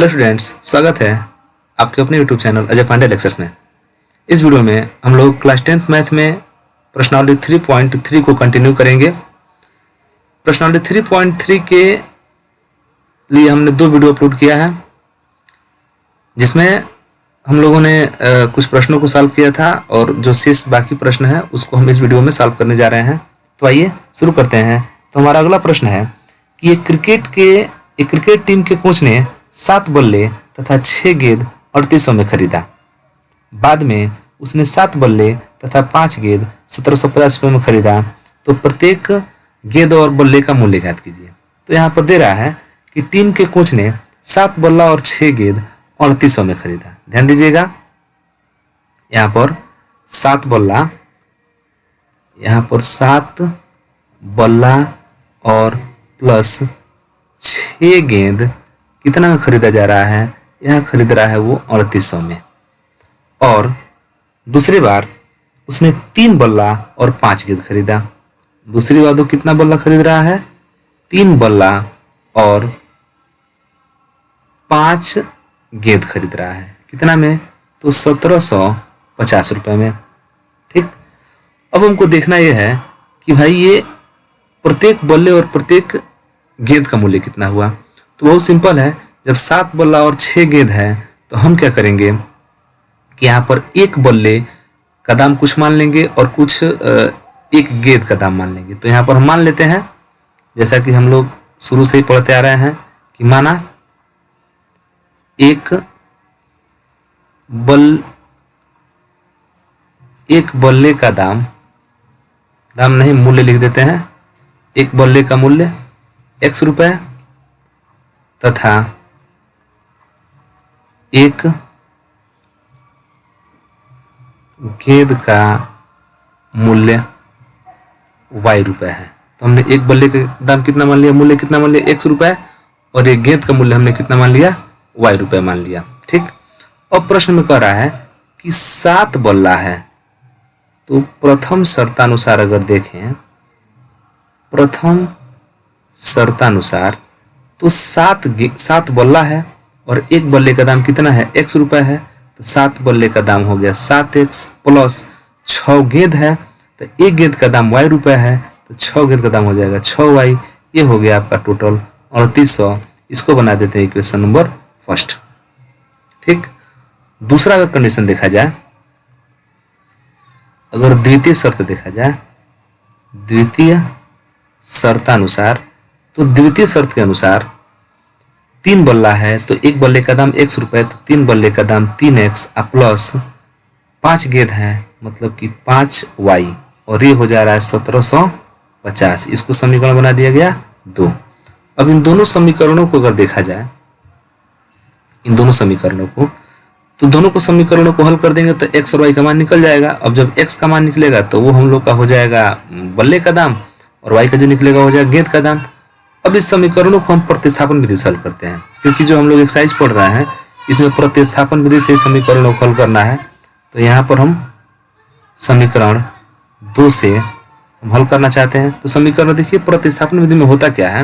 Hello students, स्वागत है आपके अपने YouTube channel Ajay Pandey lectures में। इस वीडियो में हम लोग क्लास 10th मैथ में प्रश्नावली 3.3 को कंटिन्यू करेंगे। प्रश्नावली 3.3 के लिए हमने 2 वीडियो अपलोड किया है, जिसमें हम लोगों ने कुछ प्रश्नों को सॉल्व किया था और जो शेष बाकी प्रश्न है उसको हम इस वीडियो में सॉल्व करने जा रहे हैं। तो आइए शुरू करते हैं। तो हमारा अगला प्रश्न है कि एक क्रिकेट टीम के कोच ने 7 बल्ले तथा 6 गेंद 3800 में खरीदा। बाद में उसने 7 बल्ले तथा 5 गेंद 1750 रुपये में खरीदा। तो प्रत्येक गेंद और बल्ले का मूल्य ज्ञात कीजिए। तो यहाँ पर दे रहा है कि टीम के कोच ने 7 बल्ला और 6 गेंद 3800 में खरीदा। ध्यान दीजिएगा, यहाँ पर 7 बल्ला, यहाँ पर 7 बल्ला और प्लस 6 गेंद कितना में खरीदा जा रहा है? यहाँ खरीद रहा है वो 3800 में। और दूसरी बार उसने 3 बल्ला और 5 गेंद खरीदा। दूसरी बार वो कितना बल्ला खरीद रहा है? 3 बल्ला और 5 गेंद खरीद रहा है। कितना में? तो 1750 रुपये में। ठीक, अब हमको देखना यह है कि भाई ये प्रत्येक बल्ले और प्रत्येक गेंद का मूल्य कितना हुआ। तो बहुत सिंपल है, जब 7 बल्ला और 6 गेंद है तो हम क्या करेंगे कि यहाँ पर एक बल्ले का दाम कुछ मान लेंगे और कुछ एक गेंद का दाम मान लेंगे। तो यहाँ पर हम मान लेते हैं, जैसा कि हम लोग शुरू से ही पढ़ते आ रहे हैं, कि माना एक बल्ले का दाम नहीं, मूल्य लिख देते हैं। एक बल्ले का मूल्य x रुपए तथा एक गेंद का मूल्य y रुपए है। तो हमने एक बल्ले का दाम कितना मान लिया, मूल्य कितना मान लिया? x रुपए, और एक गेंद का मूल्य हमने कितना मान लिया? y रुपए मान लिया। ठीक, अब प्रश्न में कह रहा है कि 7 बल्ला है। तो प्रथम शर्तानुसार अगर देखें, प्रथम शर्तानुसार तो 7 बल्ला है और एक बल्ले का दाम कितना है? x रुपए है। तो 7 बल्ले का दाम हो गया 7x प्लस 6 गेंद है तो एक गेंद का दाम y रुपए है, तो 6 गेंद का दाम हो जाएगा 6y। ये हो गया आपका टोटल 3800। इसको बना देते हैं इक्वेशन नंबर फर्स्ट। ठीक, दूसरा अगर कंडीशन देखा जाए, अगर द्वितीय शर्त देखा जाए, द्वितीय शर्तानुसार, तो द्वितीय शर्त के अनुसार 3 बल्ला है तो एक बल्ले का दाम x रुपए, तो 3 बल्ले का दाम 3x प्लस 5 गेंद है मतलब कि 5y, और ये हो जा रहा है 1750। इसको समीकरण बना दिया गया 2। अब इन दोनों समीकरणों को अगर देखा जाए, इन दोनों समीकरणों को, तो दोनों को समीकरणों को हल कर देंगे तो x और y का मान निकल जाएगा। अब जब x का मान निकलेगा तो वो हम लोग का हो जाएगा बल्ले का दाम, और y का जो निकलेगा हो जाएगा गेंद का दाम। अब इस समीकरणों को हम प्रतिस्थापन विधि से हल करते हैं, क्योंकि जो हम लोग एक्सरसाइज पढ़ रहे हैं इसमें प्रतिस्थापन विधि से समीकरणों को हल करना है। तो यहाँ पर हम समीकरण 2 से हम हल करना चाहते हैं। तो समीकरण देखिए, प्रतिस्थापन विधि में होता क्या है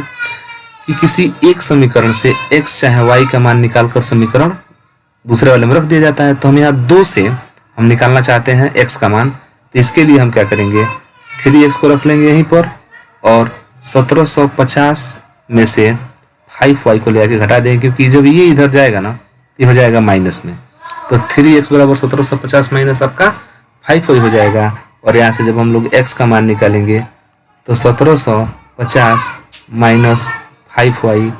कि किसी एक समीकरण से x चाहे y का मान निकालकर समीकरण दूसरे वाले में रख दिया जाता है। तो हम यहाँ 2 से हम निकालना चाहते हैं x का मान। तो इसके लिए हम क्या करेंगे, 3x को रख लेंगे यहीं पर, और 1750 में से 5y को ले आके घटा देंगे, क्योंकि जब ये इधर जाएगा ना ये हो जाएगा माइनस में। तो 3x बराबर 1750 माइनस आपका 5y हो जाएगा। और यहाँ से जब हम लोग x का मान निकालेंगे तो 1750 माइनस 5y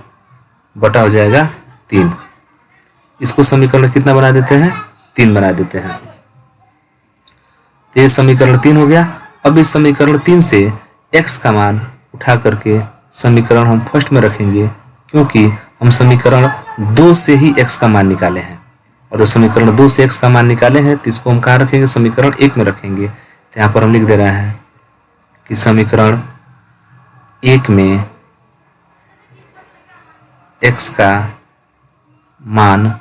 बटा हो जाएगा 3। इसको समीकरण कितना बना देते हैं? 3 बना देते हैं। तो ये समीकरण 3 हो गया। अब इस समीकरण 3 से x का मान उठा करके समीकरण हम फर्स्ट में रखेंगे, क्योंकि हम समीकरण 2 से ही x का मान निकाले हैं, और जो समीकरण 2 से x का मान निकाले हैं तो इसको हम कहाँ रखेंगे? समीकरण 1 में रखेंगे। तो यहाँ पर हम लिख दे रहे हैं कि समीकरण 1 में x का मान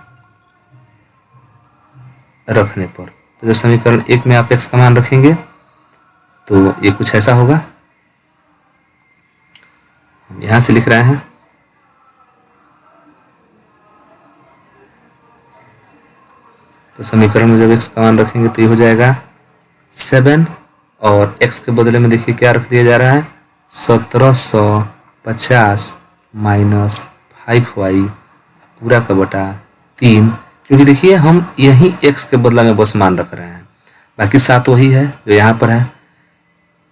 रखने पर, तो जब समीकरण 1 में आप x का मान रखेंगे तो ये कुछ ऐसा होगा। हम यहाँ से लिख रहे हैं तो समीकरण में जब x का मान रखेंगे तो ये हो जाएगा 7 और x के बदले में देखिए क्या रख दिया जा रहा है 1750 माइनस 5y पूरा का बटा 3, क्योंकि देखिए हम यही x के बदला में बस मान रख रहे हैं, बाकी 7 वही है जो यहाँ पर है।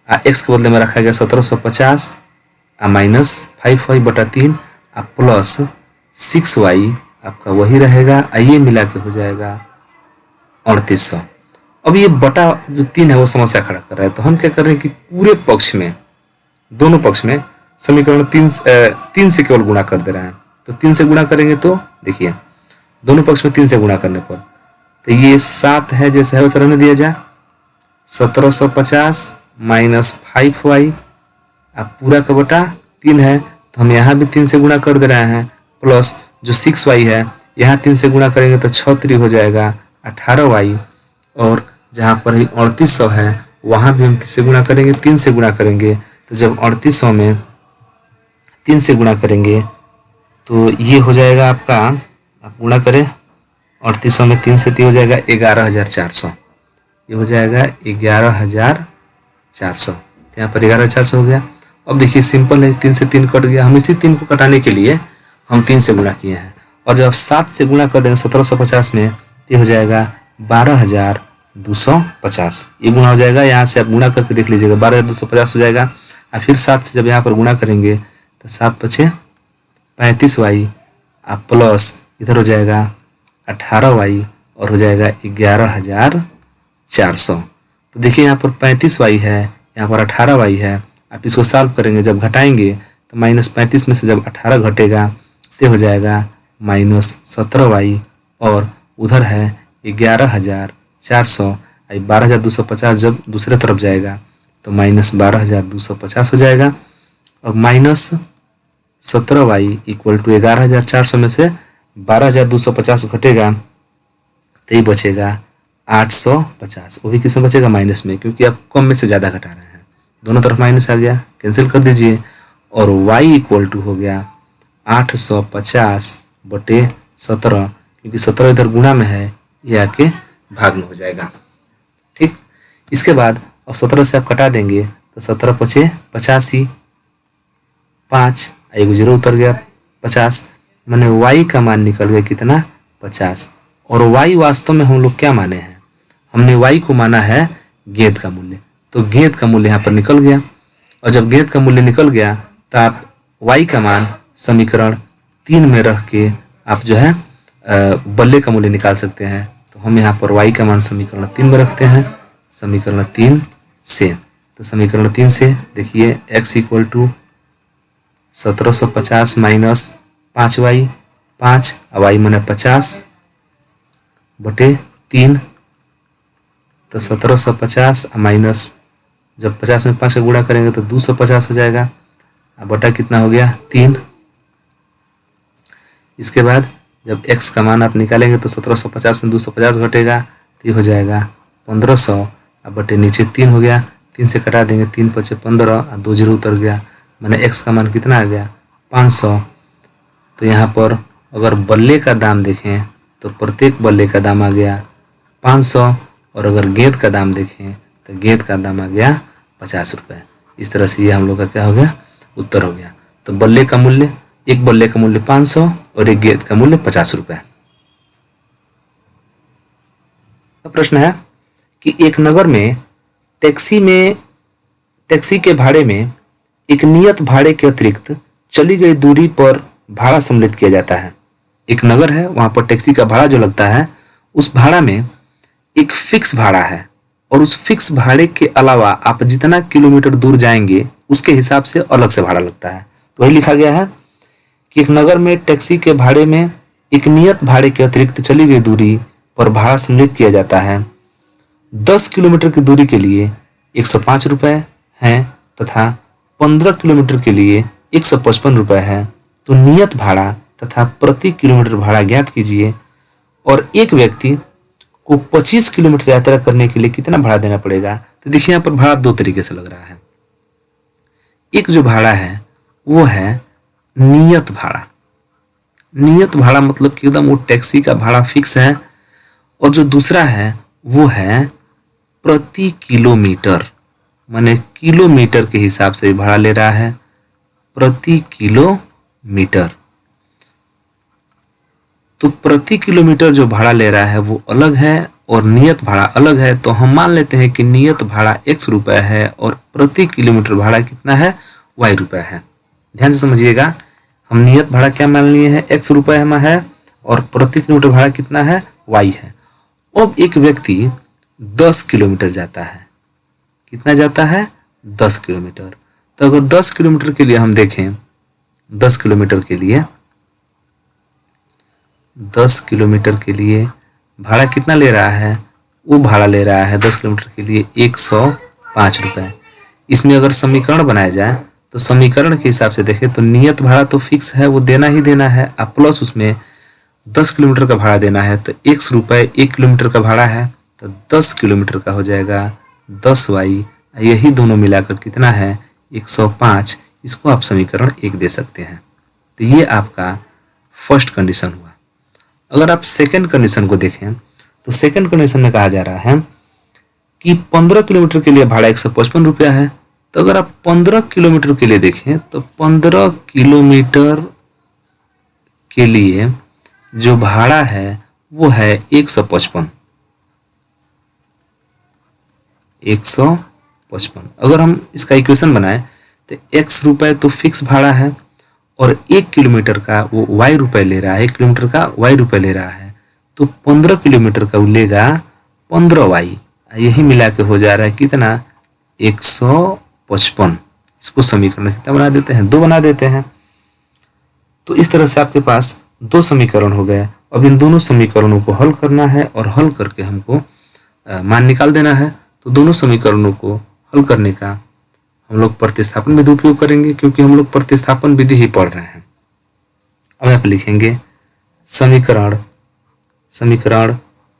x के बदले में रखा गया 1750 माइनस 5y बटा 3 प्लस 6y आपका वही रहेगा, आइए मिला के हो जाएगा 3800। अब ये बटा जो 3 है वो समस्या खड़ा कर रहा है, तो हम क्या कर रहे हैं कि पूरे पक्ष में, दोनों पक्ष में समीकरण 3 से केवल गुणा कर दे रहे हैं। तो 3 से गुणा करेंगे तो देखिए दोनों पक्ष में 3 से गुणा करने पर तो ये 7 है जैसे है वैसे रहने दिया जाए, 1750 माइनस 5y पूरा का बटा 3 है, तो हम यहाँ भी 3 से गुणा कर दे रहे हैं, प्लस जो 6y है यहाँ 3 से गुणा करेंगे तो 6 3 हो जाएगा 18y, और जहाँ पर ही 3800 है वहाँ भी हम किससे गुणा करेंगे 3 से गुणा करेंगे। तो जब 3800 में 3 से गुणा करेंगे तो ये हो जाएगा आपका, आप गुणा करें 3800 में 3 से 3 हो जाएगा 11400, ये हो जाएगा 11400, तो यहाँ पर 11400 हो गया। अब देखिए सिंपल है, 3 से 3 कट गया, हम इसी 3 को कटाने के लिए हम 3 से गुणा किए हैं, और जब आप 7 से गुणा कर देंगे 1750 में ये हो जाएगा 12250, ये गुणा हो जाएगा, यहाँ से आप गुणा करके देख लीजिएगा 12250 हो जाएगा। और फिर 7 से जब यहाँ पर गुणा करेंगे तो 7 पचे 35y प्लस इधर हो जाएगा 18y और हो जाएगा 11400। तो देखिए यहाँ पर 35y है, यहाँ पर 18y है, आप इसको सॉल्व करेंगे, जब घटाएंगे तो माइनस 35 में से जब 18 घटेगा तो हो जाएगा माइनस 17y, और उधर है 11400, 12250 जब दूसरे तरफ जाएगा तो माइनस 12250 हो जाएगा, और माइनस 17y इक्वल टू 11400 में से 12250 घटेगा तो ये बचेगा 850, वो भी किस में बचेगा माइनस में, क्योंकि आप कम में से ज़्यादा घटा रहे हैं, दोनों तरफ माइनस आ गया, कैंसिल कर दीजिए, और y इक्वल टू हो गया 850 बटे 17, क्योंकि 17 इधर गुणा में है, ये आके भाग में हो जाएगा। ठीक, इसके बाद अब 17 से आप कटा देंगे तो 17 पचे 85, 5 एक 0 उतर गया 50, मैंने y का मान निकल गया कितना 50, और y वास्तव में हम लोग क्या माने हैं, हमने y को माना है गेंद का मूल्य, तो गेंद का मूल्य यहाँ पर निकल गया, और जब गेंद का मूल्य निकल गया तो आप y का मान समीकरण 3 में रख के आप जो है बल्ले का मूल्य निकाल सकते हैं। तो हम यहाँ पर y का मान समीकरण 3 में रखते हैं, समीकरण 3 से, तो समीकरण 3 से देखिए x equal to 1750 minus 5y, 5 y मैंने 50 बटे 3, तो 1750 माइनस जब 50 में 5 का गुणा करेंगे तो 250 हो जाएगा, बटा कितना हो गया 3। इसके बाद जब x का मान आप निकालेंगे तो 1750 में 250 घटेगा तो ये हो जाएगा 1500, अब बटे नीचे 3 हो गया, 3 से कटा देंगे, 3 पचे 15 और 2 0 उतर गया, मैंने x का मान कितना आ गया 500। तो यहाँ पर अगर बल्ले का दाम देखें तो प्रत्येक बल्ले का दाम आ गया 500, और अगर गेंद का दाम देखें तो गेंद का दाम आ गया 50 रुपये। इस तरह से ये हम लोग का क्या हो गया उत्तर हो गया। तो बल्ले का मूल्य, एक बल्ले का मूल्य 500 और एक गेंद का मूल्य 50 रुपये। प्रश्न है कि एक नगर में टैक्सी के भाड़े में एक नियत भाड़े के अतिरिक्त चली गई दूरी पर भाड़ा सम्मिलित किया जाता है। एक नगर है, वहां पर टैक्सी का भाड़ा जो लगता है उस भाड़ा में एक फिक्स भाड़ा है, और उस फिक्स भाड़े के अलावा आप जितना किलोमीटर दूर जाएंगे उसके हिसाब से अलग से भाड़ा लगता है। तो वही लिखा गया है कि एक नगर में टैक्सी के भाड़े में एक नियत भाड़े के अतिरिक्त चली गई दूरी पर भाड़ा सम्मिलित किया जाता है। 10 किलोमीटर की दूरी के लिए 105 रुपये है तथा 15 किलोमीटर के लिए 155 रुपये है। तो नियत भाड़ा तथा प्रति किलोमीटर भाड़ा ज्ञात कीजिए, और एक व्यक्ति को 25 किलोमीटर यात्रा करने के लिए कितना भाड़ा देना पड़ेगा। तो देखिए यहाँ पर भाड़ा दो तरीके से लग रहा है। एक जो भाड़ा है वो है नियत भाड़ा। नियत भाड़ा मतलब कि एकदम वो टैक्सी का भाड़ा फिक्स है, और जो दूसरा है वो है प्रति किलोमीटर, माने किलोमीटर के हिसाब से भाड़ा ले रहा है, प्रति किलोमीटर। तो प्रति किलोमीटर जो भाड़ा ले रहा है वो अलग है और नियत भाड़ा अलग है। तो हम मान लेते हैं कि नियत भाड़ा x रुपए है और प्रति किलोमीटर भाड़ा कितना है, y रुपए है। ध्यान से समझिएगा, हम नियत भाड़ा क्या मान लिए हैं, x रुपए में है और प्रति किलोमीटर भाड़ा कितना है, y है। अब एक व्यक्ति 10 किलोमीटर जाता है, कितना जाता है, 10 किलोमीटर। तो अगर 10 किलोमीटर के लिए हम देखें, 10 किलोमीटर के लिए 10 किलोमीटर के लिए भाड़ा कितना ले रहा है, वो भाड़ा ले रहा है 10 किलोमीटर के लिए 105 रुपये। इसमें अगर समीकरण बनाया जाए तो समीकरण के हिसाब से देखें तो नियत भाड़ा तो फिक्स है, वो देना ही देना है, अब प्लस उसमें 10 किलोमीटर का भाड़ा देना है। तो x रुपये 1 किलोमीटर का भाड़ा है, तो 10 किलोमीटर का हो जाएगा 10y। यही दोनों मिलाकर कितना है, 105। इसको आप समीकरण 1 दे सकते हैं। तो ये आपका फर्स्ट कंडीशन हुआ। अगर आप सेकंड कंडीशन को देखें तो सेकंड कंडीशन में कहा जा रहा है कि 15 किलोमीटर के लिए भाड़ा 155 रुपया है। तो अगर आप 15 किलोमीटर के लिए देखें तो 15 किलोमीटर के लिए जो भाड़ा है वो है 155। अगर हम इसका इक्वेशन बनाएं तो x रुपए तो फिक्स भाड़ा है और 1 किलोमीटर का वो y रुपए ले रहा है, 1 किलोमीटर का y रुपए ले रहा है। तो 15 किलोमीटर का वो लेगा 15y। यही मिला के हो जा रहा है कितना, 155। इसको समीकरण कितना बना देते हैं, 2 बना देते हैं। तो इस तरह से आपके पास 2 समीकरण हो गए। अब इन दोनों समीकरणों को हल करना है और हल करके हमको मान निकाल देना है। तो दोनों समीकरणों को हल करने का हम लोग प्रतिस्थापन विधि उपयोग करेंगे, क्योंकि हम लोग प्रतिस्थापन विधि ही पढ़ रहे हैं। अब यहाँ पे लिखेंगे समीकरण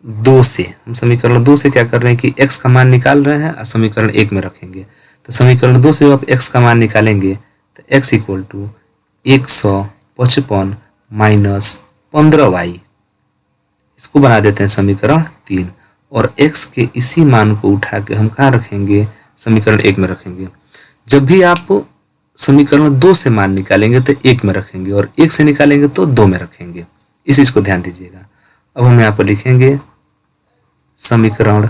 2 से, हम समीकरण 2 से क्या कर रहे हैं कि x का मान निकाल रहे हैं और समीकरण 1 में रखेंगे। तो समीकरण 2 से आप x का मान निकालेंगे तो x equal to 155 minus 15y। इसको बना देते हैं समीकरण 3 और x के इसी मान को उठा के हम कहाँ रखेंगे, समीकरण 1 में रखेंगे। जब भी आप समीकरण 2 से मान निकालेंगे तो 1 में रखेंगे और 1 से निकालेंगे तो 2 में रखेंगे। इस चीज को ध्यान दीजिएगा। अब हम यहाँ पर लिखेंगे समीकरण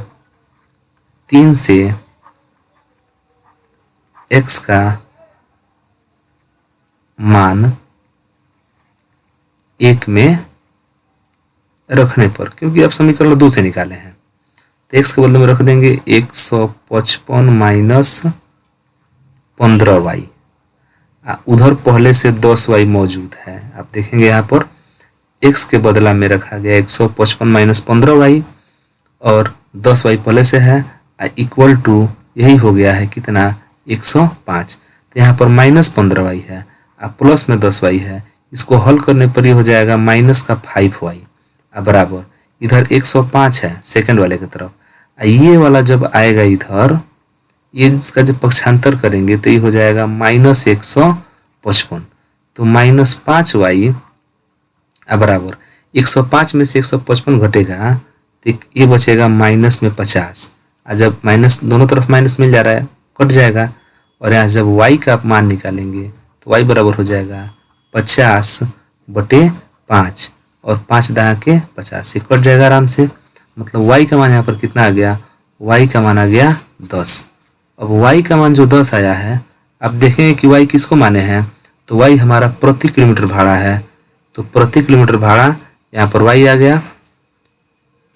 3 से x का मान 1 में रखने पर, क्योंकि आप समीकरण 2 से निकाले हैं, तो x के बदले में रख देंगे 155 माइनस 15y। उधर पहले से 10y मौजूद है, आप देखेंगे यहाँ पर x के बदला में रखा गया 155 माइनस 15y और 10y पहले से है, इक्वल टू यही हो गया है कितना, 105। तो यहाँ पर माइनस 15y है और प्लस में 10y है। इसको हल करने पर ये हो जाएगा माइनस का 5y बराबर, इधर 105 है सेकंड वाले की तरफ, ये वाला जब आएगा इधर, ये इसका जब पक्षांतर करेंगे तो ये हो जाएगा माइनस 155। तो माइनस 5y बराबर 105 में से 155 घटेगा तो ये बचेगा माइनस में 50। जब माइनस दोनों तरफ माइनस मिल जा रहा है कट जाएगा, और यहाँ जब y का आप मान निकालेंगे तो y बराबर हो जाएगा 50/5 और 5 दाया के 50 से कट जाएगा आराम से। मतलब y का मान यहाँ पर कितना आ गया, y का मान आ गया 10। अब y का मान जो 10 आया है, आप देखेंगे कि y किसको माने हैं, तो y हमारा प्रति किलोमीटर भाड़ा है। तो प्रति किलोमीटर भाड़ा यहाँ पर y आ गया।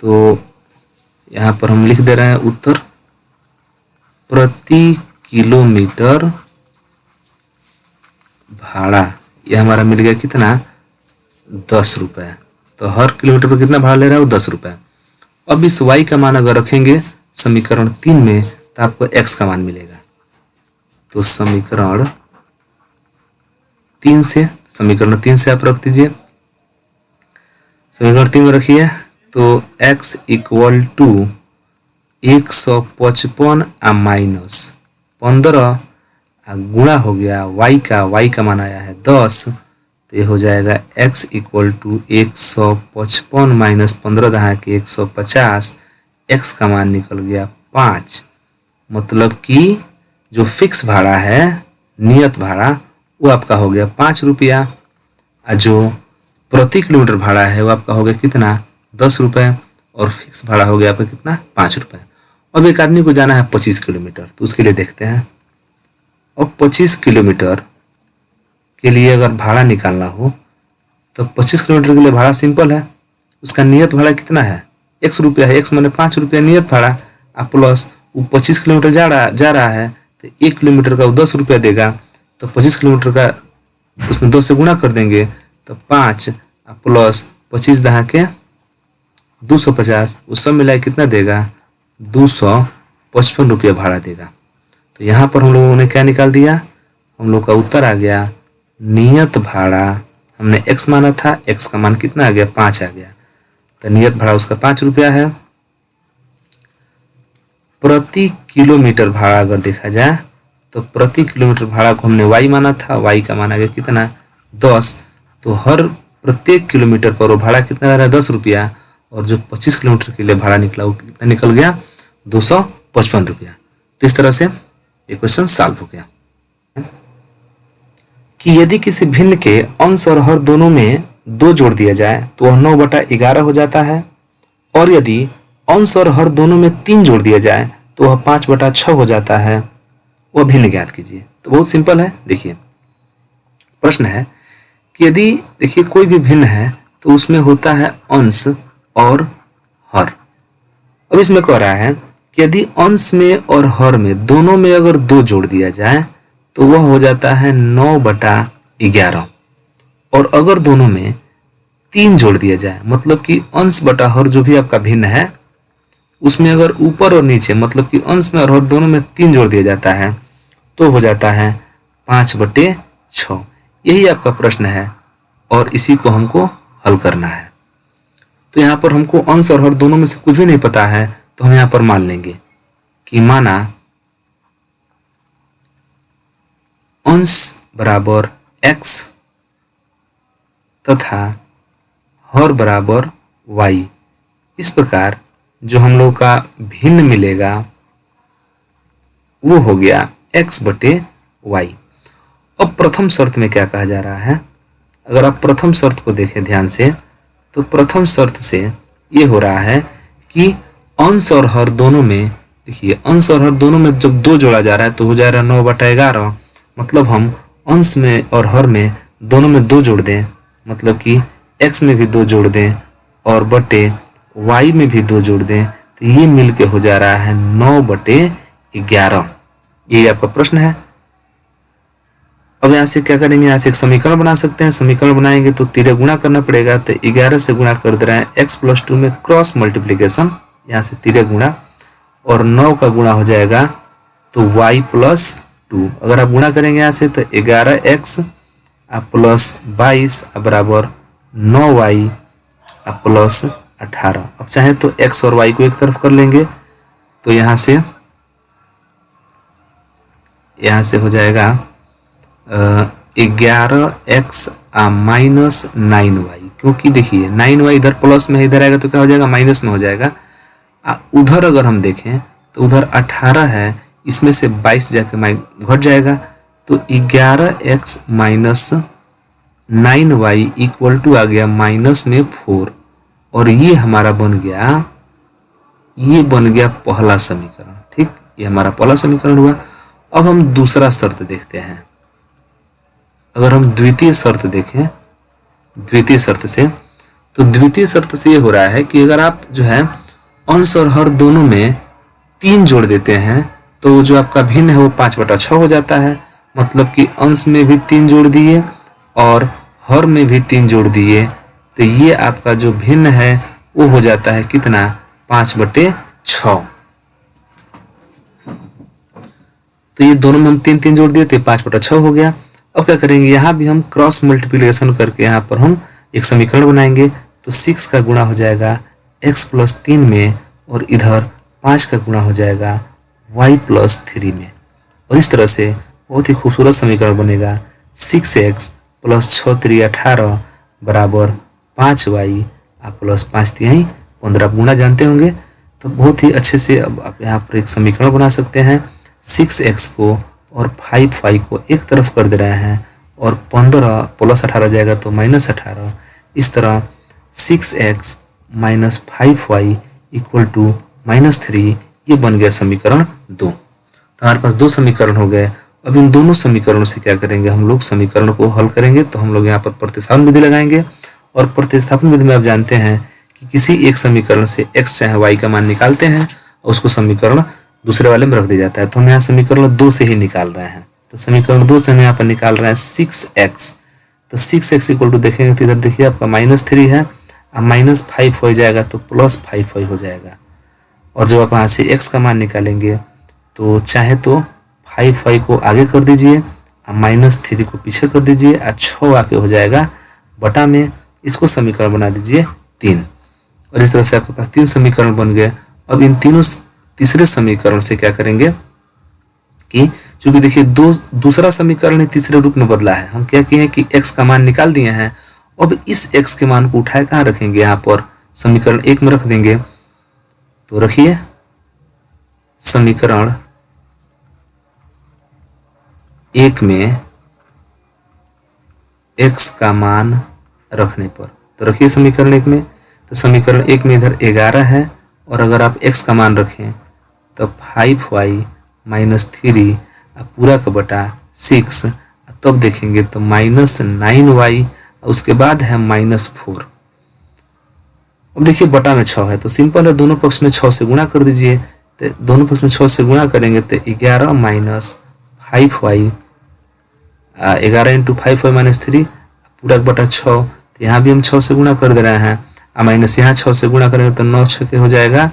तो यहाँ पर हम लिख दे रहे हैं उत्तर प्रति किलोमीटर भाड़ा, यह हमारा मिल गया कितना, 10 रुपये। तो हर किलोमीटर पर कितना भाड़ा ले रहा है, वो 10 रुपये। अब इस y का मान अगर रखेंगे समीकरण 3 में तो आपको x का मान मिलेगा। तो समीकरण 3 से आप रख दीजिए, समीकरण 3 में रखिए तो x इक्वल टू 155 माइनस 15 गुणा हो गया y का मान आया है 10। तो ये हो जाएगा x इक्वल टू 155 माइनस 15 दहा के 150, x का मान निकल गया 5। मतलब कि जो फिक्स भाड़ा है, नियत भाड़ा, वो आपका हो गया 5 रुपया, और जो प्रति किलोमीटर भाड़ा है वो आपका हो गया कितना, 10 रुपये, और फिक्स भाड़ा हो गया आपका कितना, 5 रुपये। अब एक आदमी को जाना है 25 किलोमीटर, तो उसके लिए देखते हैं। अब 25 किलोमीटर के लिए अगर भाड़ा निकालना हो तो 25 किलोमीटर के लिए भाड़ा सिंपल है, उसका नियत भाड़ा कितना है, x रुपया है, x माने 5 रुपया नियत भाड़ा, आप प्लस वो 25 किलोमीटर जा रहा है, तो 1 किलोमीटर का वो 10 रुपया देगा, तो 25 किलोमीटर का उसमें 2 से गुणा कर देंगे, तो 5 प्लस 25 दहा के 250, उस सब मिलाए कितना देगा, 255 रुपया भाड़ा देगा। तो यहाँ पर हम लोगों ने क्या निकाल दिया, हम लोग का उत्तर आ गया नियत भाड़ा, हमने x माना था, x का मान कितना आ गया, 5 आ गया, तो नियत भाड़ा उसका 5 रुपया है। प्रति किलोमीटर भाड़ा अगर देखा जाए तो प्रति किलोमीटर भाड़ा को हमने y माना था, y का मान आ गया कितना, 10, तो हर प्रत्येक किलोमीटर पर वो भाड़ा कितना रहा है, 10 रुपया, और जो 25 किलोमीटर के लिए भाड़ा निकला वो कितना निकल गया, 255 रुपया। तो इस तरह से ये क्वेश्चन सॉल्व हो गया कि यदि किसी भिन्न के अंश और हर दोनों में 2 जोड़ दिया जाए तो वह 9/11 हो जाता है, और यदि अंश और हर दोनों में 3 जोड़ दिया जाए तो वह 5/6 हो जाता है, वह भिन्न ज्ञात कीजिए। तो बहुत सिंपल है। देखिए प्रश्न है कि यदि देखिए कोई भी भिन्न है तो उसमें होता है अंश और हर। अब इसमें कह रहा है कि यदि अंश में और हर में दोनों में अगर 2 जोड़ दिया जाए तो वह हो जाता है 9/11, और अगर दोनों में 3 जोड़ दिया जाए, मतलब कि अंश बटा हर जो भी आपका भिन्न है उसमें अगर ऊपर और नीचे, मतलब कि अंश में और हर दोनों में 3 जोड़ दिया जाता है तो हो जाता है 5/6। यही आपका प्रश्न है और इसी को हमको हल करना है। तो यहाँ पर हमको अंश और हर दोनों में से कुछ भी नहीं पता है, तो हम यहाँ पर मान लेंगे कि माना अंश बराबर x तथा हर बराबर y। इस प्रकार जो हम लोग का भिन्न मिलेगा वो हो गया x/y। अब प्रथम शर्त में क्या कहा जा रहा है, अगर आप प्रथम शर्त को देखें ध्यान से, तो प्रथम शर्त से ये हो रहा है कि अंश और हर दोनों में, देखिए अंश और हर दोनों में जब 2 जोड़ा जा रहा है तो हो जा रहा है 9/11, मतलब हम अंश में और हर में दोनों में 2 जोड़ दें, मतलब कि x में भी 2 जोड़ दें और बटे y में भी 2 जोड़ दें, तो ये मिलके हो जा रहा है 9/11। ये आपका प्रश्न है। अब यहाँ से क्या करेंगे, यहाँ से एक समीकरण बना सकते हैं। समीकरण बनाएंगे तो 3 गुणा करना पड़ेगा, तो 11 से गुणा कर दे रहे हैं, x+2 में क्रॉस मल्टीप्लीकेशन, यहाँ से 3 गुणा, और 9 का गुणा हो जाएगा तो y+2। अगर आप गुणा करेंगे यहाँ से तो 11x प्लस 22 बराबर 9y प्लस 18। अब चाहे तो x और y को एक तरफ कर लेंगे, तो यहाँ से हो जाएगा 11x माइनस 9y, क्योंकि देखिए 9y इधर प्लस में, इधर आएगा तो क्या हो जाएगा, माइनस में हो जाएगा। उधर अगर हम देखें तो उधर 18 है, इसमें से 22 जाके घट जाएगा, तो 11x minus 9y equal to आ गया माइनस में 4, और ये हमारा बन गया पहला समीकरण। ठीक, ये हमारा पहला समीकरण हुआ। अब हम दूसरा शर्त देखते हैं। अगर हम द्वितीय शर्त देखें, द्वितीय शर्त से, तो द्वितीय शर्त से ये हो रहा है कि अगर आप जो है अंश और हर दोनों में 3 जोड़ देते हैं तो जो आपका भिन्न है वो 5/6 हो जाता है, मतलब कि अंश में भी 3 जोड़ दिए और हर में भी 3 जोड़ दिए, तो ये आपका जो भिन्न है वो हो जाता है कितना, 5/6। तो ये दोनों में हम 3 जोड़ दिए तो 5/6 हो गया। अब क्या करेंगे, यहाँ भी हम क्रॉस मल्टीप्लिकेशन करके यहाँ पर हम एक समीकरण बनाएंगे, तो 6 का गुणा हो जाएगा x+3 में, और इधर 5 का गुणा हो जाएगा y+3 में, और इस तरह से बहुत ही खूबसूरत समीकरण बनेगा 6x प्लस 6 3 18 बराबर 5y प्लस 5 3 15 गुणा जानते होंगे। तो बहुत ही अच्छे से अब आप यहाँ पर एक समीकरण बना सकते हैं। 6x को और 5y को एक तरफ कर दे रहे हैं और 15 प्लस 18 जाएगा तो माइनस 18। इस तरह 6x minus 5y equal to -3, ये बन गया समीकरण 2। तो हमारे पास 2 समीकरण हो गए। अब इन दोनों समीकरणों से क्या करेंगे, हम लोग समीकरण को हल करेंगे। तो हम लोग यहाँ पर प्रतिस्थापन विधि लगाएंगे और प्रतिस्थापन विधि में आप जानते हैं कि किसी एक समीकरण से x चाहे y का मान निकालते हैं और उसको समीकरण दूसरे वाले में रख दिया जाता है। तो हम यहाँ समीकरण 2 से ही निकाल रहे हैं। तो समीकरण 2 से हम यहाँ पर निकाल रहे हैं 6x। तो 6x इक्वल टू देखेंगे तो इधर देखिए आपका -3 है, अब -5 हो जाएगा तो +5y हो जाएगा। और जब आप यहाँ से x का मान निकालेंगे तो चाहे तो 5y को आगे कर दीजिए और -3 को पीछे कर दीजिए और 6 आके हो जाएगा बटा में, इसको समीकरण बना दीजिए 3। और इस तरह से आपके पास 3 समीकरण बन गए। अब इन तीनों तीसरे समीकरण से क्या करेंगे कि चूंकि देखिए दूसरा समीकरण तीसरे रूप में बदला है, हम क्या किए हैं कि x का मान निकाल दिए हैं। अब इस x के मान को उठाए कहाँ रखेंगे, यहाँ पर समीकरण 1 में रख देंगे। तो रखिए समीकरण 1 में x का मान रखने पर, तो रखिए समीकरण 1 में। तो समीकरण 1 में इधर 11 है और अगर आप x का मान रखें तो 5y -3 पूरा का बटा 6, तब देखेंगे तो -9y उसके बाद है -4। अब देखिए बटा में 6 है तो सिंपल है, दोनों पक्ष में 6 से गुणा कर दीजिए। तो दोनों पक्ष में 6 से गुणा करेंगे तो 11 माइनस 5y 11 × 5y -3 पूरा बटा 6। तो यहाँ भी हम 6 से गुणा कर दे रहे हैं और माइनस यहाँ 6 से गुणा करेंगे तो 9 6 हो जाएगा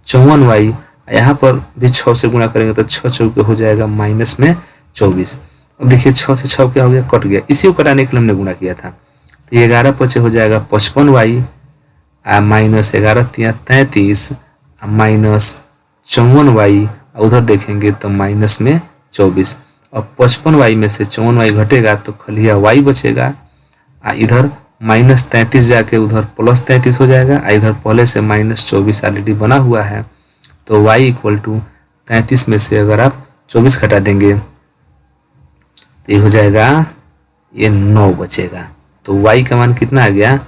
54y। यहाँ पर भी 6 से गुणा करेंगे तो 6 चौके हो जाएगा -24। अब देखिए 6 से 6 क्या हो गया, कट गया। इसी को कटाने के लिए हमने गुणा किया था। तो 11 5 हो जाएगा 55y -11 3 33 -54y, उधर देखेंगे तो माइनस में 24। अब 55y में से 54y घटेगा तो खलिया y बचेगा। इधर -33 जाके उधर +33 हो जाएगा। इधर पहले से -24 ऑलरेडी बना हुआ है तो y इक्वल टू 33 में से अगर आप 24 घटा देंगे तो ये हो जाएगा, ये 9 बचेगा। तो y का मान कितना आ गया,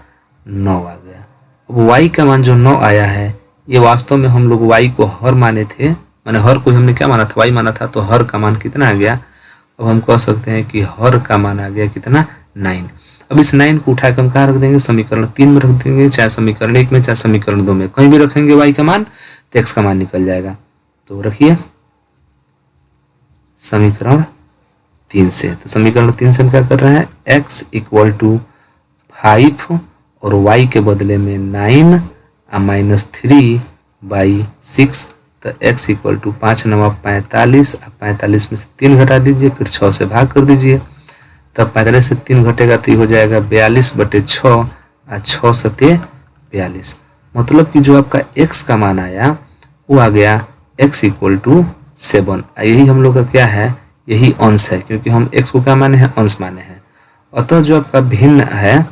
9 आ गया। अब y का मान जो 9 आया है, ये वास्तव में हम लोग y को हर माने थे, माने हर को हमने क्या माना था, y माना था। तो हर का मान कितना आ गया, अब हम कह सकते हैं कि हर का मान आ गया कितना, 9। अब इस 9 को उठाकर हम कहाँ रख देंगे, समीकरण 3 में रख देंगे, चाहे समीकरण 1 में चाहे समीकरण 2 में, कहीं भी रखेंगे y का मान तो x का मान निकल जाएगा। तो रखिए समीकरण 3 से, तो समीकरण 3 से हम क्या कर रहे हैं, x इक्वल टू 5 और y के बदले में 9 -3/6। तो x इक्वल टू 5 9 45, 45 में से 3 घटा दीजिए, फिर 6 से भाग कर दीजिए। तब 45 से 3 घटेगा तो ये हो जाएगा 42/6 और 6 सते 42। मतलब कि जो आपका x का मान आया वो आ गया x इक्वल टू 7। यही हम लोग का क्या है, यही अंश है, क्योंकि हम x को क्या माने हैं, अंश माने हैं। अतः जो आपका भिन्न है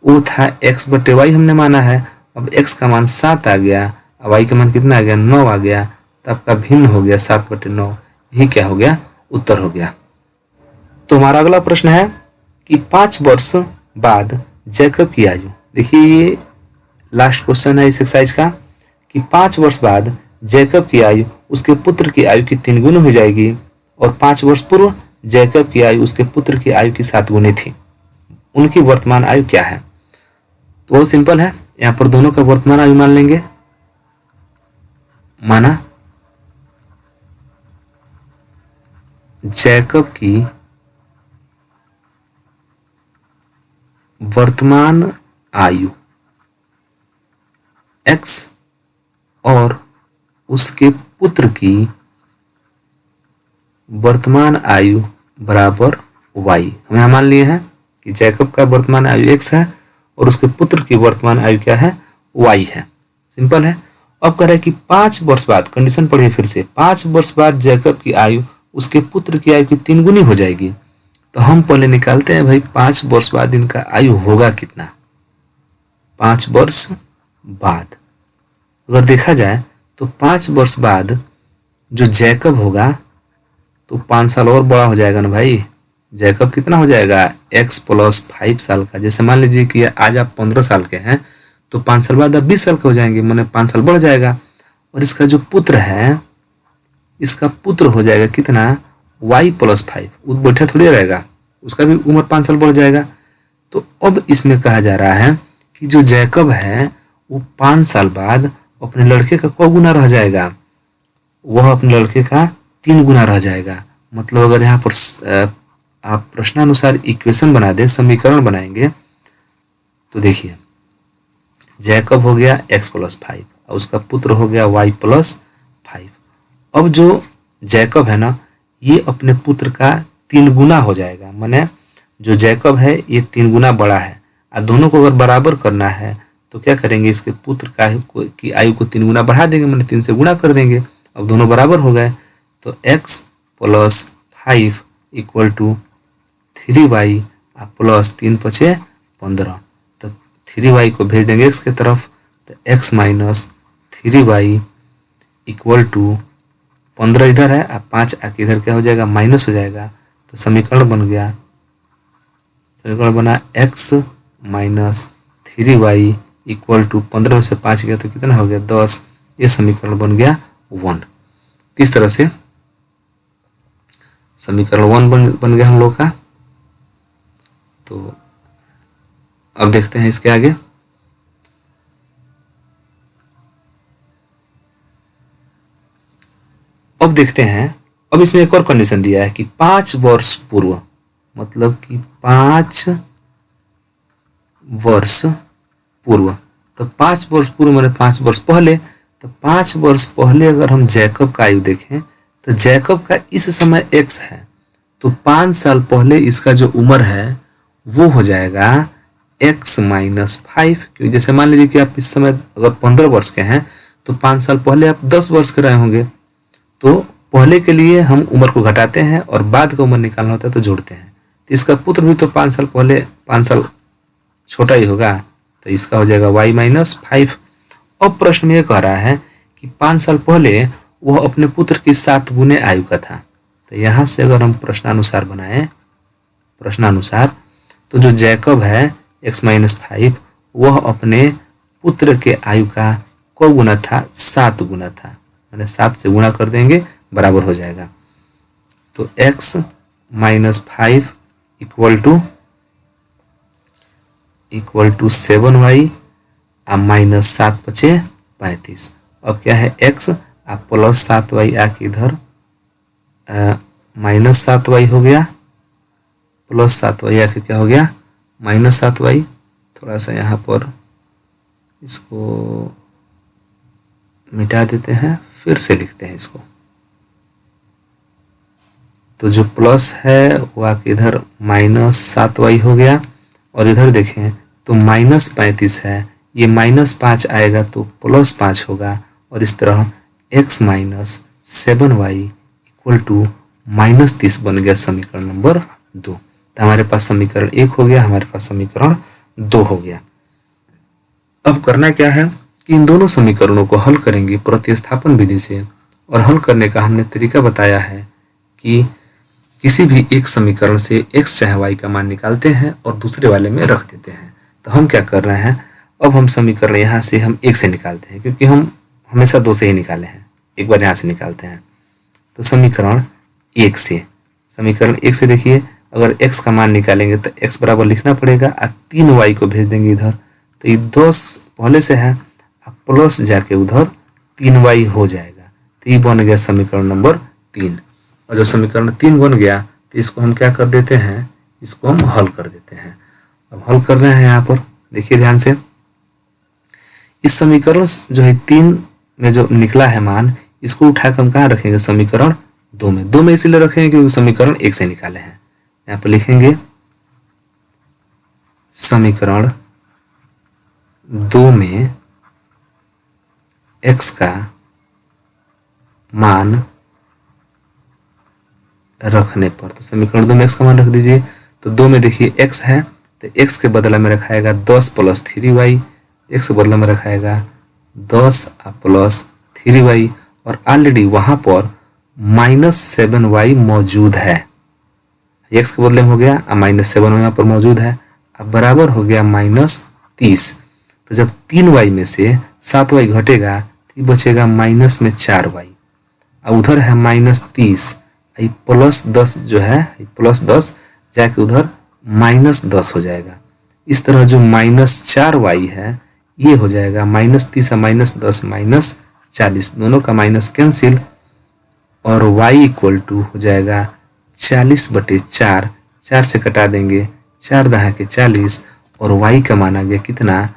वो था x/y हमने माना है। अब x का मान 7 आ गया, y का मान कितना आ गया, 9 आ गया, तो आपका भिन्न हो गया 7/9। यही क्या हो गया, उत्तर हो गया। तो हमारा अगला प्रश्न है कि 5 वर्ष बाद जैकब की आयु, देखिए ये लास्ट क्वेश्चन है इस एक्सरसाइज का, कि 5 वर्ष बाद जैकब की आयु उसके पुत्र की आयु की 3 गुनी हो जाएगी और 5 वर्ष पूर्व जैकब की आयु उसके पुत्र की आयु की 7 गुनी थी। उनकी वर्तमान आयु क्या है। तो वो सिंपल है, यहाँ पर दोनों का वर्तमान आयु मान लेंगे। माना जैकब की वर्तमान आयु x और उसके पुत्र की वर्तमान आयु बराबर y। हम यहाँ मान लिए हैं कि जैकब का वर्तमान आयु x है और उसके पुत्र की वर्तमान आयु क्या है, y है। सिंपल है। अब कह रहा है कि 5 वर्ष बाद, कंडीशन पढ़िए फिर से, 5 वर्ष बाद जैकब की आयु उसके पुत्र की आयु की 3 गुनी हो जाएगी। तो हम पहले निकालते हैं भाई 5 वर्ष बाद इनका आयु होगा कितना। 5 वर्ष बाद अगर देखा जाए तो 5 वर्ष बाद जो जैकब होगा तो 5 साल और बड़ा हो जाएगा ना भाई। जैकब कितना हो जाएगा, x + 5 साल का। जैसे मान लीजिए कि आज आप 15 साल के हैं तो 5 साल बाद आप 20 साल के हो जाएंगे, माने 5 साल बढ़ जाएगा। और इसका जो पुत्र है, इसका पुत्र हो जाएगा कितना, y + 5। वो बैठा थोड़ी रहेगा, उसका भी उम्र 5 साल बढ़ जाएगा। तो अब इसमें कहा जा रहा है कि जो जैकब है वो 5 साल बाद अपने लड़के का क गुना रह जाएगा, वह अपने लड़के का 3 गुना रह जाएगा। मतलब अगर यहाँ पर आप प्रश्नानुसार इक्वेशन बना दें, समीकरण बनाएंगे, तो देखिए जैकब हो गया x + 5 और उसका पुत्र हो गया y + 5। अब जो जैकब है ना, ये अपने पुत्र का 3 गुना हो जाएगा। माने जो जैकब है ये 3 गुना बड़ा है, और दोनों को अगर बराबर करना है तो क्या करेंगे, इसके पुत्र की आयु को 3 गुना बढ़ा देंगे, माने 3 से गुणा कर देंगे। अब दोनों बराबर हो गए तो x + 5 = 3y प्लस 3 × 5 = 15। तो 3y को भेज देंगे x के तरफ, तो x - 3y = 15 इधर है, और 5 आके इधर क्या हो जाएगा, माइनस हो जाएगा। तो समीकरण बन गया, समीकरण बना x - 3y = 15 में से 5 गया तो कितना हो गया, 10। ये समीकरण बन गया 1। इस तरह से समीकरण 1 बन गया हम लोग का। तो अब देखते हैं इसके आगे। अब देखते हैं, अब इसमें एक और कंडीशन दिया है कि 5 वर्ष पूर्व, मतलब कि 5 वर्ष पूर्व। तो 5 वर्ष पूर्व माने 5 वर्ष पहले। तो 5 वर्ष पहले अगर हम जैकब का आयु देखें तो जैकब का इस समय x है, तो 5 साल पहले इसका जो उम्र है वो हो जाएगा x - 5। क्योंकि जैसे मान लीजिए कि आप इस समय अगर 15 वर्ष के हैं तो 5 साल पहले आप 10 वर्ष के रहे होंगे। तो पहले के लिए हम उम्र को घटाते हैं और बाद का उम्र निकालना होता है तो जोड़ते हैं। तो इसका पुत्र भी तो 5 साल पहले 5 साल छोटा ही होगा, तो इसका हो जाएगा y - 5। अब प्रश्न में यह कह रहा है कि 5 साल पहले वह अपने पुत्र की 7 गुने आयु का था। तो यहाँ से अगर हम प्रश्नानुसार बनाएं, प्रश्नानुसार, तो जो जैकब है x - 5 वह अपने पुत्र के आयु का क गुना था, 7 गुना था। मैंने 7 से गुणा कर देंगे, बराबर हो जाएगा। तो x - 5 = 7y - 7 × 5 = 35। अब क्या है, x आप प्लस 7y आके इधर -7y हो गया, प्लस 7y आके क्या हो गया, -7y। थोड़ा सा यहाँ पर इसको मिटा देते हैं, फिर से लिखते हैं इसको। तो जो प्लस है वो आके इधर -7y हो गया, और इधर देखें तो -35 है, ये -5 आएगा तो +5 होगा, और इस तरह x - 7y = -30 बन गया समीकरण नंबर 2। तो हमारे पास समीकरण 1 हो गया, हमारे पास समीकरण 2 हो गया। अब करना क्या है कि इन दोनों समीकरणों को हल करेंगे प्रतिस्थापन विधि से। और हल करने का हमने तरीका बताया है कि किसी भी एक समीकरण से x चाहे y का मान निकालते हैं और दूसरे वाले में रख देते हैं। तो हम क्या कर रहे हैं, अब हम समीकरण यहाँ से हम 1 से निकालते हैं, क्योंकि हम हमेशा 2 से ही निकाले हैं, एक बार यहाँ से निकालते हैं। तो समीकरण 1 से, समीकरण 1 से देखिए, अगर x का मान निकालेंगे तो x बराबर लिखना पड़ेगा, और 3y को भेज देंगे इधर। तो ये 10 पहले से है, प्लस जाके उधर 3y हो जाएगा। तो ये बन गया समीकरण नंबर 3। और जब समीकरण 3 बन गया तो इसको हम क्या कर देते हैं, इसको हम हल कर देते हैं। अब हल कर रहे हैं यहाँ पर, देखिए ध्यान से। इस समीकरण जो है 3 में जो निकला है मान, इसको उठाकर हम कहाँ रखेंगे, समीकरण 2 में। 2 में इसलिए रखेंगे क्योंकि समीकरण 1 से निकाले हैं। यहाँ पर लिखेंगे समीकरण 2 में x का मान रखने पर। तो समीकरण 2 में x का मान रख दीजिए। तो 2 में देखिए x है, तो x के बदला में रखाएगा 10 + 3y, x के बदला में रखाएगा 10 + 3y, और ऑलरेडी वहां पर -7y मौजूद है। x के बदले में हो गया, अब -7 यहाँ पर मौजूद है, अब बराबर हो गया -30। तो जब 3y में से 7y घटेगा तो बचेगा -4y। अब उधर है -30, +10 जो है +10 जाके उधर -10 हो जाएगा। इस तरह जो -4y है ये हो जाएगा -30 -10 -40, दोनों का माइनस कैंसिल, और y = हो जाएगा 40/4, 4 से कटा देंगे, 4 दहा के 40, और y का मान आ गया कितना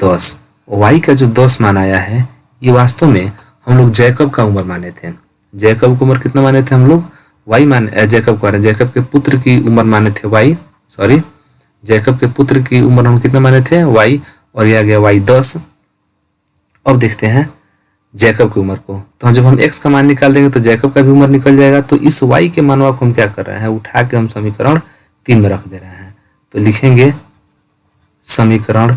10। y का जो 10 मान आया है ये वास्तव में हम लोग जैकब का उम्र माने थे। जैकब की उम्र कितना माने थे हम लोग, जैकब के पुत्र की उम्र माने थे जैकब के पुत्र की उम्र हम कितना माने थे y, और यह आ गया y 10। अब देखते हैं जैकब की उम्र को। तो जब हम x का मान निकाल देंगे तो जैकब का भी उम्र निकल जाएगा। तो इस y के मानों को हम क्या कर रहे हैं, उठा के हम समीकरण 3 में रख दे रहे हैं। तो लिखेंगे समीकरण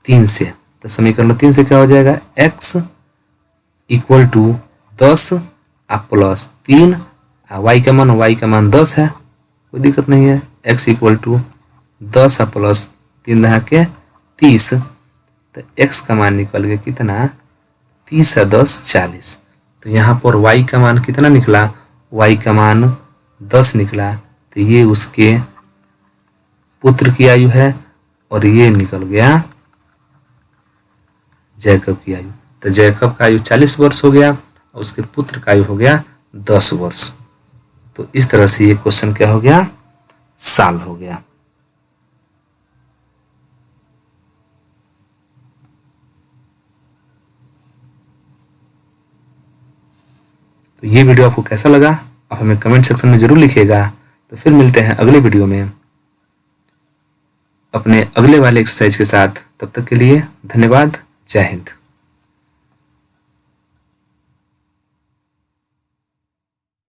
3 से, तो समीकरण 3 से क्या हो जाएगा, x = 10 + 3, y का मान 10 है, कोई दिक्कत नहीं है। x = 10 + 3 दहा के 30, तो x का मान निकल गया कितना 30 × 10 = 40। तो यहाँ पर y का मान कितना निकला, y का मान 10 निकला। तो ये उसके पुत्र की आयु है, और ये निकल गया जैकब की आयु। तो जैकब का आयु 40 वर्ष हो गया, और उसके पुत्र का आयु हो गया 10 वर्ष। तो इस तरह से ये क्वेश्चन क्या हो गया, साल हो गया। तो ये वीडियो आपको कैसा लगा आप हमें कमेंट सेक्शन में जरूर लिखिएगा। तो फिर मिलते हैं अगले वीडियो में अपने अगले वाले एक्सरसाइज के साथ। तब तक के लिए धन्यवाद, जय हिंद।